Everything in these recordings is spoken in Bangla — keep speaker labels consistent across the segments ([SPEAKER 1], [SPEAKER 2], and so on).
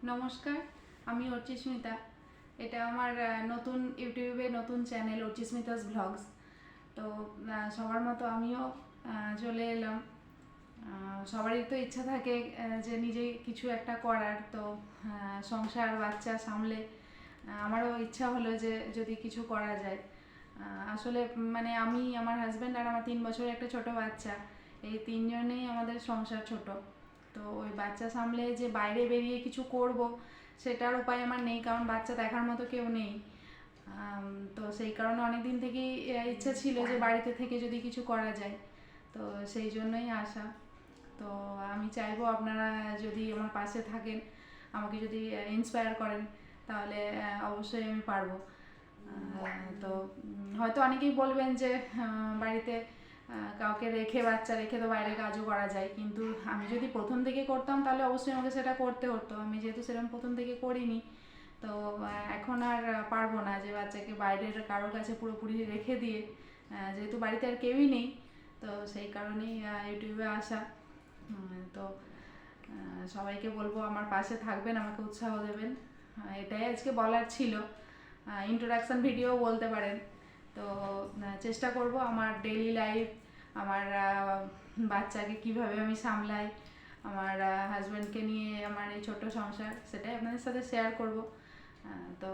[SPEAKER 1] নমস্কার, আমি অর্চিস্মিতা। এটা আমার নতুন ইউটিউবে নতুন চ্যানেল অর্চিস্মিতাস ব্লগস। তো সবার মতো আমিও চলে এলাম। সবারই তো ইচ্ছা থাকে যে নিজে কিছু একটা করার। তো সংসার বাচ্চা সামলে আমারও ইচ্ছা হলো যে যদি কিছু করা যায়। আসলে মানে আমি, আমার হাজব্যান্ড আর আমার 3 বছরের একটা ছোট বাচ্চা, এই তিনজনেই আমাদের সংসার ছোট। তো ওই বাচ্চা সামলে যে বাইরে বেরিয়ে কিছু করব সেটার উপায় আমার নেই, কারণ বাচ্চা দেখার মতো কেউ নেই। তো সেই কারণে অনেক দিন থেকেই ইচ্ছা ছিল যে বাড়িতে থেকে যদি কিছু করা যায়, তো সেই জন্যই আসা। তো আমি চাইবো আপনারা যদি আমার পাশে থাকেন, আমাকে যদি ইন্সপায়ার করেন, তাহলে অবশ্যই আমি পারবো। তো হয়তো অনেকেই বলবেন যে বাড়িতে কাউকে রেখে, বাচ্চা রেখে তো বাইরে কাজও করা যায়, কিন্তু আমি যদি প্রথম থেকে করতাম তাহলে অবশ্যই আমাকে সেটা করতে হতো। আমি যেহেতু সেরকম প্রথম থেকে করিনি, তো এখন আর পারবো না যে বাচ্চাকে বাইরের কারোর কাছে পুরোপুরি রেখে দিয়ে, যেহেতু বাড়িতে আর কেউই নেই। তো সেই কারণেই ইউটিউবে আসা। তো সবাইকে বলবো আমার পাশে থাকবেন, আমাকে উৎসাহ দেবেন। এটাই আজকে বলার ছিল। ইন্ট্রোডাকশন ভিডিও বলতে পারেন। তো চেষ্টা করব আমার ডেইলি লাইফ, আমার বাচ্চাকে কিভাবে আমি সামলাই, আমার হাজব্যান্ডকে নিয়ে আমার এই ছোট্ট সংসার, সেটাই আপনাদের সাথে শেয়ার করব। তো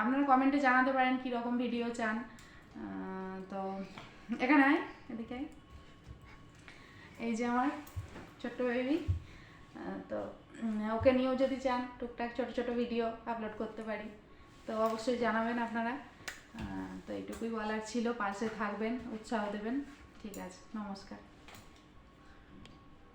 [SPEAKER 1] আপনারা কমেন্টে জানাতে পারেন কীরকম ভিডিও চান। তো এখানে আয়, এদিকে আয়। এই যে আমার ছোট্ট বেবি। তো ওকে নিয়েও যদি চান টুকটাক ছোট ছোট ভিডিও আপলোড করতে পারি, তো অবশ্যই জানাবেন আপনারা। তো এইটুকুই বলার ছিল, পাশে থাকবেন, উৎসাহ দেবেন। ঠিক আছে, নমস্কার।